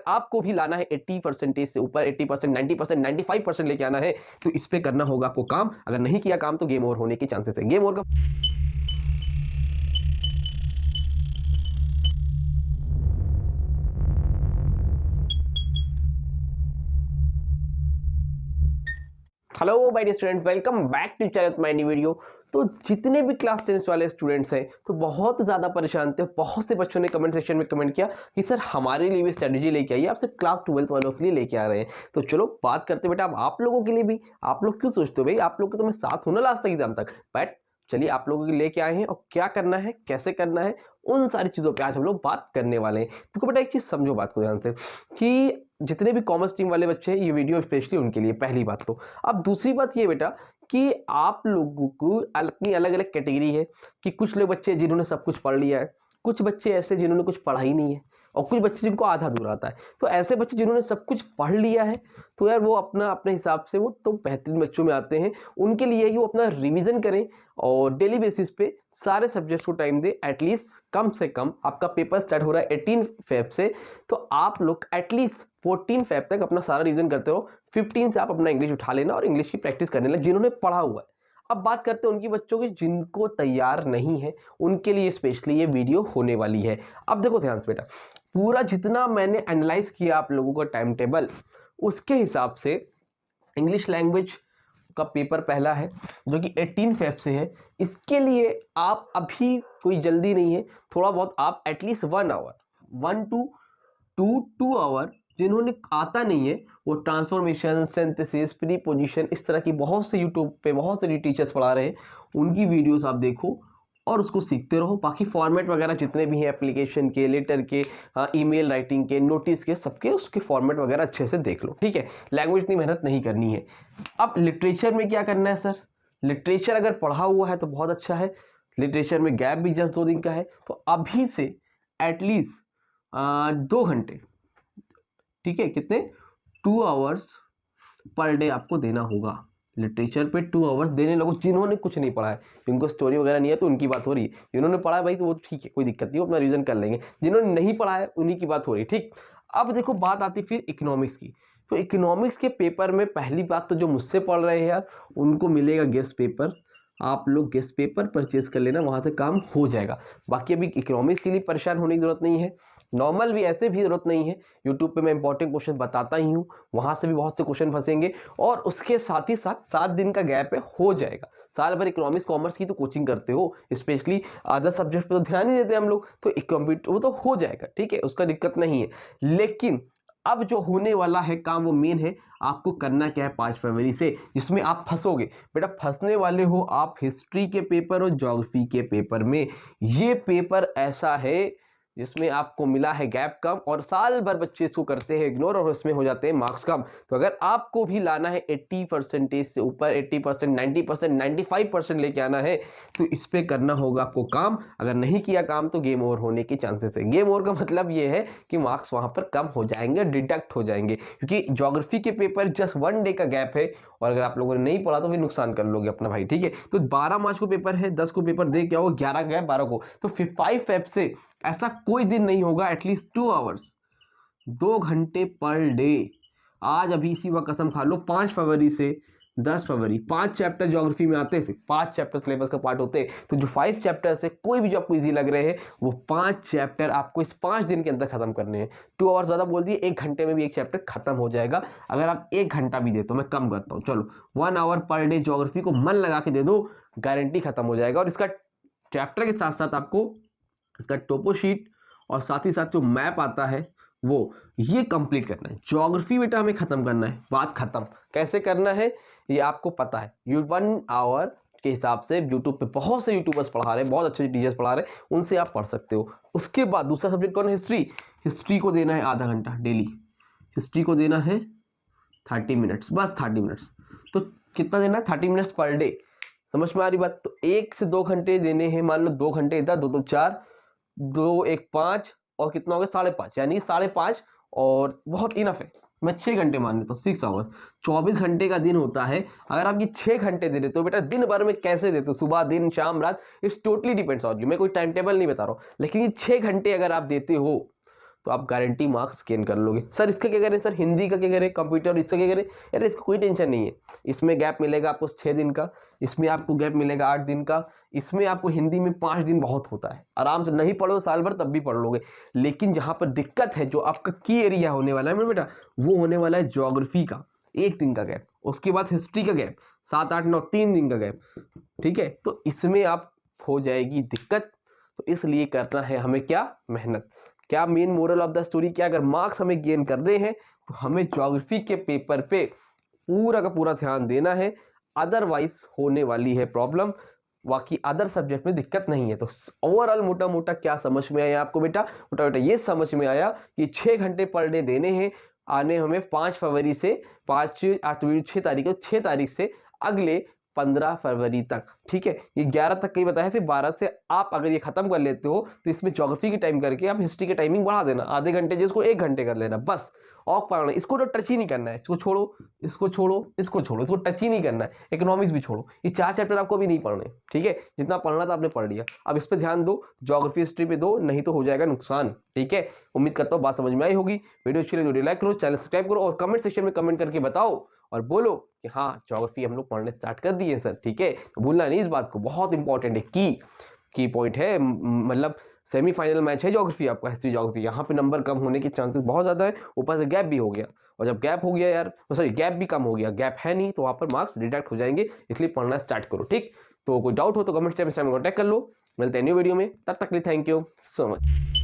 आपको भी लाना है 80% से ऊपर, 80%, 90%, 95% लेके आना है, तो इस पे करना होगा आपको काम। अगर नहीं किया काम तो गेम ओवर होने के चांसेस है। गेम ओवर का hello my dear student, welcome back to channel my new video. तो जितने भी क्लास 10 वाले स्टूडेंट्स हैं तो बहुत ज़्यादा परेशान थे। बहुत से बच्चों ने कमेंट सेक्शन में कमेंट किया कि सर हमारे लिए भी स्ट्रेटजी लेके आइए, आप सिर्फ क्लास 12 वालों के लिए लेके आ रहे हैं। तो चलो बात करते बेटा, अब आप लोगों के लिए भी। आप लोग क्यों सोचते हो भाई, आप लोग के तो मैं साथ हूं ना लास्ट तक एग्जाम तक, बट चलिए आप लोगों के लिए लेके आए हैं और क्या करना है कैसे करना है उन सारी चीज़ों पे आज हम लोग बात करने वाले हैं। तो बेटा एक चीज़ समझो बात को ध्यान से कि जितने भी कॉमर्स टीम वाले बच्चे हैं ये वीडियो स्पेशली उनके लिए, पहली बात तो। अब दूसरी बात ये बेटा कि आप लोगों को अपनी अलग अलग कैटेगरी है कि कुछ लोग बच्चे जिन्होंने सब कुछ पढ़ लिया है, कुछ बच्चे ऐसे जिन्होंने कुछ पढ़ा ही नहीं है, और कुछ बच्चे जिनको आधा अधूरा आता है। तो ऐसे बच्चे जिन्होंने सब कुछ पढ़ लिया है तो यार वो अपना अपने हिसाब से वो तो बेहतरीन बच्चों में आते हैं। उनके लिए ही वो अपना रिवीजन करें और डेली बेसिस पे सारे सब्जेक्ट्स को टाइम दे। एटलीस्ट कम से कम आपका पेपर स्टार्ट हो रहा है 18 फेब से, तो आप लोग एटलीस्ट 14 फेब तक अपना सारा रिवीजन करते हो। 15 से आप अपना इंग्लिश उठा लेना और इंग्लिश की प्रैक्टिस करने लगे जिन्होंने पढ़ा हुआ है। अब बात करते हैं उनकी बच्चों की जिनको तैयार नहीं है, उनके लिए स्पेशली ये वीडियो होने वाली है। अब देखो ध्यान से बेटा, पूरा जितना मैंने एनालाइज किया आप लोगों का टाइम टेबल, उसके हिसाब से इंग्लिश लैंग्वेज का पेपर पहला है जो कि 18 फेब से है। इसके लिए आप अभी कोई जल्दी नहीं है, थोड़ा बहुत आप एटलीस्ट 1 आवर 1 to 2 आवर जिन्होंने आता नहीं है वो ट्रांसफॉर्मेशन, सिंथेसिस, प्रीपोजिशन, इस तरह की बहुत से यूट्यूब पे बहुत से टीचर्स पढ़ा रहे हैं, उनकी वीडियोस आप देखो और उसको सीखते रहो। बाकी फॉर्मेट वगैरह जितने भी हैं एप्लीकेशन के, लेटर के, ईमेल राइटिंग के, नोटिस के, सबके उसके फॉर्मेट वगैरह अच्छे से देख लो, ठीक है। लैंग्वेज इतनी मेहनत नहीं करनी है। अब लिटरेचर में क्या करना है सर, लिटरेचर अगर पढ़ा हुआ है तो बहुत अच्छा है। लिटरेचर में गैप भी जस्ट 2 दिन का है, तो अभी से एटलीस्ट 2 घंटे, ठीक है, कितने 2 आवर्स पर डे आपको देना होगा। लिटरेचर पे 2 आवर्स देने लगो। जिन्होंने कुछ नहीं पढ़ा है, जिनको स्टोरी वगैरह नहीं है तो उनकी बात हो रही है। जिन्होंने पढ़ा है भाई तो वो ठीक है, कोई दिक्कत नहीं, वो अपना रिवीजन कर लेंगे। जिन्होंने नहीं पढ़ा है उन्हीं की बात हो रही है, ठीक। अब देखो बात आती फिर इकोनॉमिक्स की। तो इकोनॉमिक्स के पेपर में पहली बात तो जो मुझसे पढ़ रहे हैं यार उनको मिलेगा गेस्ट पेपर। आप लोग गेस्ट पेपर परचेज कर लेना, वहाँ से काम हो जाएगा। बाकी अभी इकोनॉमिक्स के लिए परेशान होने की जरूरत नहीं है, नॉर्मल भी ऐसे भी जरूरत नहीं है। यूट्यूब पे मैं इंपॉर्टेंट क्वेश्चन बताता ही हूँ, वहाँ से भी बहुत से क्वेश्चन फंसेंगे। और उसके साथ ही साथ 7 दिन का गैप है, हो जाएगा। साल भर इकोनॉमिक्स कॉमर्स की तो कोचिंग करते हो, स्पेशली अदर सब्जेक्ट पे तो ध्यान नहीं देते हम लोग, तो कंप्यूटर वो तो हो जाएगा, ठीक है, उसका दिक्कत नहीं है। लेकिन अब जो होने वाला है काम वो मेन है, आपको करना क्या है 5 फरवरी से, जिसमें आप फंसोगे बेटा। फंसने वाले हो आप हिस्ट्री के पेपर और ज्योग्राफी के पेपर में। ये पेपर ऐसा है जिसमें आपको मिला है गैप कम, और साल भर बच्चे इसको करते हैं इग्नोर और उसमें हो जाते हैं मार्क्स कम। तो अगर आपको भी लाना है 80% से ऊपर, 80%, 90%, 95% लेके आना है, तो इस पे करना होगा आपको काम। अगर नहीं किया काम तो गेम ओवर होने के चांसेस है। गेम ओवर का मतलब ये है कि मार्क्स वहां पर कम हो जाएंगे, डिडक्ट हो जाएंगे, क्योंकि ज्योग्राफी के पेपर जस्ट 1 डे का गैप है, और अगर आप लोगों ने नहीं पढ़ा तो फिर नुकसान कर लोगे अपना भाई, ठीक है। तो 12 मार्च को पेपर है, 10 को पेपर दे क्या हो, 11 का गैप 12 को, तो 5 फेब से ऐसा कोई दिन नहीं होगा एटलीस्ट 2 आवर्स 2 घंटे पर डे। आज अभी इसी वक्त कसम खा लो 5 फरवरी से 10 फरवरी 5 चैप्टर ज्योग्राफी में आते हैं, 5 चैप्टर सिलेबस का पार्ट होते हैं। तो जो 5 चैप्टर्स है कोई भी जो आपको इजी लग रहे हैं वो 5 चैप्टर आपको इस 5 दिन के अंदर खत्म करने हैं। 2 आवर ज्यादा बोल दिए, 1 घंटे में भी एक चैप्टर खत्म हो जाएगा। अगर आप 1 घंटा भी दे तो मैं कम करता हूँ, चलो 1 आवर पर डे ज्योग्राफी को मन लगा के दे दो, गारंटी खत्म हो जाएगा। और इसका चैप्टर के साथ साथ आपको इसका टोपो शीट और साथ ही साथ जो मैप आता है वो ये कंप्लीट करना है। ज्योग्राफी बेटा हमें खत्म करना है, बात खत्म। कैसे करना है ये आपको पता है, 1 आवर के हिसाब से यूट्यूब पे बहुत से यूट्यूबर्स पढ़ा रहे हैं, बहुत अच्छे टीचर्स पढ़ा रहे हैं, उनसे आप पढ़ सकते हो। उसके बाद दूसरा सब्जेक्ट कौन है, हिस्ट्री। हिस्ट्री को देना है आधा घंटा डेली, हिस्ट्री को देना है 30 मिनट्स, बस 30 मिनट्स। तो कितना देना है, 30 मिनट्स पर डे। समझ में आ रही बात। तो 1 से 2 घंटे देने हैं, मान लो 2 घंटे इधर, 2 2 4, 2 1 5 और कितना हो गया 5.5, यानी 5.5 और बहुत इनफ है। मैं 6 घंटे मान लेता हूँ, 6 आवर्स, 24 घंटे का दिन होता है। अगर आप ये 6 घंटे दे देते हो बेटा, दिन भर में कैसे देते हो, सुबह दिन शाम रात, it's totally depends on you. मैं कोई टाइम टेबल नहीं बता रहा हूँ, लेकिन ये 6 घंटे अगर आप देते हो तो आप गारंटी मार्क्स गेन कर लोगे। सर इसका क्या करें, सर हिंदी का क्या करें, कंप्यूटर इसका क्या करें, यार इसका कोई टेंशन नहीं है। इसमें गैप मिलेगा आपको 6 दिन का, इसमें आपको गैप मिलेगा 8 दिन का, इसमें आपको हिंदी में 5 दिन बहुत होता है, आराम से नहीं पढ़ो साल भर तब भी पढ़ लोगे। लेकिन जहाँ पर दिक्कत है, जो आपका की एरिया होने वाला है मेरे बेटा, वो होने वाला है ज्योग्राफी का 1 दिन का गैप, उसके बाद हिस्ट्री का गैप 7, 8, 9 3 दिन का गैप, ठीक है। तो इसमें आप हो जाएगी दिक्कत। तो इसलिए करना है हमें क्या, मेहनत। क्या main moral of the story क्या, अगर मार्क्स हमें गेन करने हैं तो हमें ज्योग्राफी के पेपर पे पूरा का पूरा ध्यान देना है, अदरवाइज होने वाली है प्रॉब्लम। बाकी अदर सब्जेक्ट में दिक्कत नहीं है। तो ओवरऑल मोटा मोटा क्या समझ में आया आपको बेटा, मोटा मोटा ये समझ में आया कि 6 घंटे पर डे देने हैं, आने हमें 5 फरवरी से 6 तारीख से अगले 15 फरवरी तक, ठीक है। ये 11 तक का ही बताया, फिर 12 से आप अगर ये खत्म कर लेते हो तो इसमें ज्योग्राफी की टाइम करके आप हिस्ट्री की टाइमिंग बढ़ा देना, आधे घंटे जिसको 1 घंटे कर लेना बस। और पढ़ना, इसको तो टच ही नहीं करना है, इसको छोड़ो, इसको छोड़ो, इसको छोड़ो, इसको टच ही नहीं करना है। इकोनॉमिक्स भी छोड़ो, ये 4 चैप्टर आपको भी नहीं पढ़ने, ठीक है। जितना पढ़ना था आपने पढ़ लिया, अब इस पर ध्यान दो, ज्योग्राफी हिस्ट्री पे दो, नहीं तो हो जाएगा नुकसान, ठीक है। उम्मीद करता हूँ बात समझ में आई होगी। वीडियो अच्छी लगी तो लाइक करो, चैनल सब्सक्राइब करो और कमेंट सेक्शन में कमेंट करके बताओ और बोलो कि हाँ ज्योग्राफी हम लोग पढ़ने स्टार्ट कर दिए सर, ठीक है। तो भूलना नहीं इस बात को, बहुत इंपॉर्टेंट है, की पॉइंट है। मतलब सेमीफाइनल मैच है ज्योग्राफी आपका, हिस्ट्री ज्योग्राफी, यहाँ पे नंबर कम होने के चांसेस बहुत ज़्यादा है। ऊपर से गैप भी हो गया, और जब गैप हो गया यार, सॉरी गैप भी कम हो गया, गैप है नहीं तो वहाँ पर मार्क्स डिडक्ट हो जाएंगे, इसलिए पढ़ना स्टार्ट करो, ठीक। तो कोई डाउट हो तो कमेंट सेक्शन में कॉन्टैक्ट कर लो। मिलते हैं न्यू वीडियो में, तब तक के लिए थैंक यू सो मच।